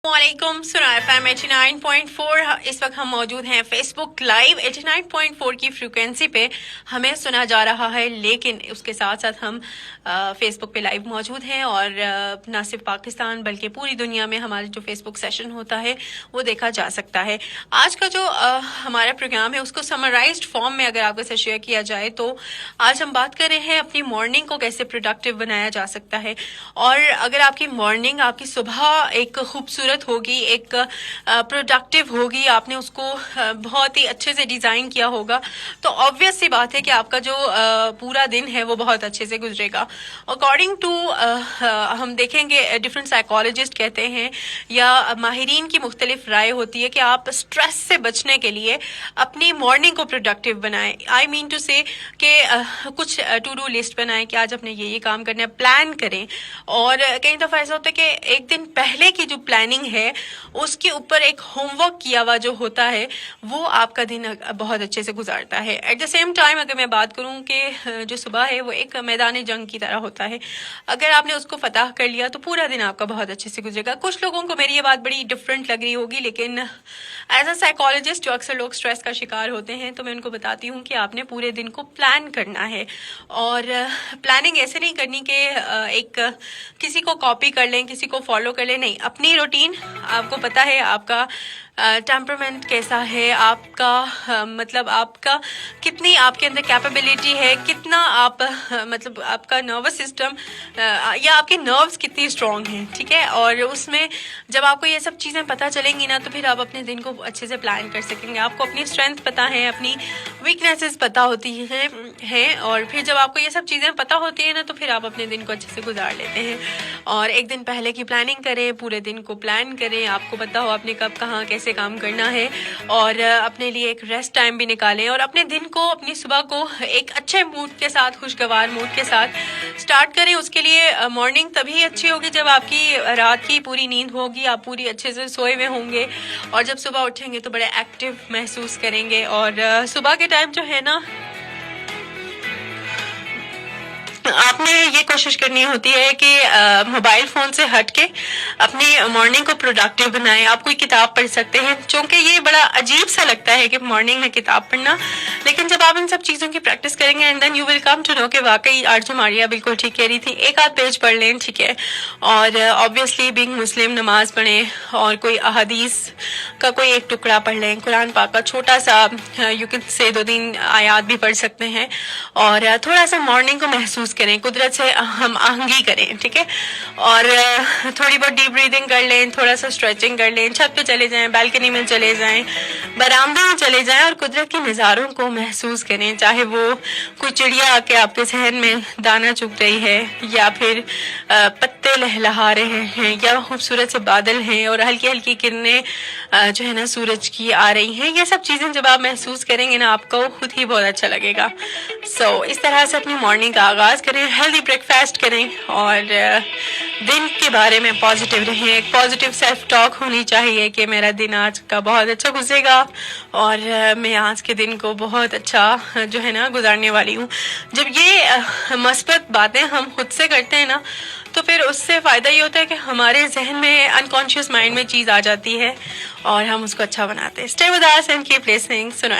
السلام علیکم. سنا FM 89.4. اس وقت ہم موجود ہیں فیس بک لائیو 89.4 کی فریکوینسی پہ ہمیں سنا جا رہا ہے، لیکن اس کے ساتھ ساتھ ہم فیس بک پہ لائیو موجود ہیں اور نہ صرف پاکستان بلکہ پوری دنیا میں ہمارا جو فیس بک سیشن ہوتا ہے وہ دیکھا جا سکتا ہے. آج کا جو ہمارا پروگرام ہے اس کو سمرائزڈ فارم میں اگر آپ کے ساتھ شیئر کیا جائے تو آج ہم بات کر رہے ہیں اپنی مارننگ کو کیسے پروڈکٹیو بنایا جا سکتا ہے. اور اگر آپ کی مارننگ، آپ کی صبح ایک خوبصورت ہوگی، ایک پروڈکٹیو ہوگی، آپ نے اس کو بہت ہی اچھے سے ڈیزائن کیا ہوگا، تو آبویس سی بات ہے کہ آپ کا جو پورا دن ہے وہ بہت اچھے سے گزرے گا. اکارڈنگ ٹو ہم دیکھیں گے ڈفرینٹ سائیکالوجسٹ کہتے ہیں یا ماہرین کی مختلف رائے ہوتی ہے کہ آپ اسٹریس سے بچنے کے لیے اپنی مارننگ کو پروڈکٹیو بنائیں. آئی مین ٹو سے کہ کچھ ٹو ڈو لسٹ بنائیں کہ آج اپنے یہ کام کرنا ہے، پلان کریں. اور کئی دفعہ ایسا ہوتا ہے کہ ایک دن پہلے کی جو پلاننگ ہے اس کے اوپر ایک ہوم ورک کیا ہوا جو ہوتا ہے وہ آپ کا دن بہت اچھے سے گزارتا ہے. ایٹ دا سیم ٹائم اگر میں بات کروں کہ جو صبح ہے وہ ایک میدان جنگ کی طرح ہوتا ہے، اگر آپ نے اس کو فتح کر لیا تو پورا دن آپ کا بہت اچھے سے گزرے گا. کچھ لوگوں کو میری یہ بات بڑی ڈفرینٹ لگ رہی ہوگی، لیکن ایز اے سائیکالوجسٹ جو اکثر لوگ اسٹریس کا شکار ہوتے ہیں تو میں ان کو بتاتی ہوں کہ آپ نے پورے دن کو پلان کرنا ہے. اور پلاننگ ایسے نہیں کرنی کہ ایک کسی کو کاپی کر لیں، کسی کو فالو کر لیں، نہیں. اپنی روٹین آپ کو پتا ہے، آپ کا ٹیمپرمنٹ کیسا ہے، آپ کا مطلب آپ کا کتنی آپ کے اندر کیپیبلٹی ہے، کتنا آپ مطلب آپ کا نروس سسٹم یا آپ کے نروس کتنی اسٹرانگ ہیں، ٹھیک ہے. اور اس میں جب آپ کو یہ سب چیزیں پتہ چلیں گی نا تو پھر آپ اپنے دن کو اچھے سے پلان کر سکیں گے. آپ کو اپنی اسٹرینتھ پتہ ہے، اپنی ویکنیسز پتہ ہوتی ہیں اور پھر جب آپ کو یہ سب چیزیں پتہ ہوتی ہیں نا تو پھر آپ اپنے دن کو اچھے سے گزار لیتے ہیں. اور ایک دن پہلے کی پلاننگ کریں، پورے دن کو پلان کریں، آپ کو پتہ ہو آپ نے کب کہاں کیسے کام کرنا ہے، اور اپنے لیے ایک ریسٹ ٹائم بھی نکالیں اور اپنے دن کو، اپنی صبح کو ایک اچھے موڈ کے ساتھ، خوشگوار موڈ کے ساتھ سٹارٹ کریں. اس کے لیے مارننگ تبھی اچھی ہوگی جب آپ کی رات کی پوری نیند ہوگی، آپ پوری اچھے سے سوئے ہوئے ہوں گے اور جب صبح اٹھیں گے تو بڑے ایکٹیو محسوس کریں گے. اور صبح کے ٹائم جو ہے نا آپ نے یہ کوشش کرنی ہوتی ہے کہ موبائل فون سے ہٹ کے اپنی مارننگ کو پروڈکٹیو بنائیں. آپ کوئی کتاب پڑھ سکتے ہیں، چونکہ یہ بڑا عجیب سا لگتا ہے کہ مارننگ میں کتاب پڑھنا، لیکن جب آپ ان سب چیزوں کی پریکٹس کریں گے and then you will come to know کہ واقعی آج جو ماریا بالکل ٹھیک کہہ رہی تھی. ایک آدھ پیج پڑھ لیں، ٹھیک ہے. اور آبویسلی بینگ مسلم نماز پڑھیں اور کوئی احادیث کا کوئی ایک ٹکڑا پڑھ لیں، قرآن پاک کا چھوٹا سا یو کین سے 2-3 آیات بھی پڑھ سکتے ہیں. اور تھوڑا سا مارننگ کو محسوس کریں، قدرت سے ہم آہنگی کریں، ٹھیک ہے. اور تھوڑی بہت ڈیپ بریدنگ کر لیں، تھوڑا سا اسٹریچنگ کر لیں، چھت پہ چلے جائیں، بالکنی میں چلے جائیں، برآمدے میں چلے جائیں اور قدرت کے نظاروں کو محسوس کریں. چاہے وہ کوئی چڑیا آ کے آپ کے ذہن میں دانہ چگ رہی ہے، یا پھر پتے لہلہا رہے ہیں، یا خوبصورت سے بادل ہیں اور ہلکی ہلکی کرنیں جو ہے نا سورج کی آ رہی ہیں. یہ سب چیزیں جب آپ محسوس کریں گے نا آپ کو خود ہی بہت اچھا لگے گا. اس طرح سے اپنی مارننگ کا آغاز کریں، ہیلدی بریک فاسٹ کریں اور دن کے بارے میں پازیٹیو رہیں. ایک پازیٹیو سیلف ٹاک ہونی چاہیے کہ میرا دن آج کا بہت اچھا گزرے گا اور میں آج کے دن کو بہت اچھا جو ہے نا گزارنے والی ہوں. جب یہ مثبت باتیں ہم خود سے کرتے ہیں نا تو پھر اس سے فائدہ یہ ہوتا ہے کہ ہمارے ذہن میں انکانشیس مائنڈ میں چیز آ جاتی ہے اور ہم اس کو اچھا بناتے ہیں. Stay with us and keep listening. سنو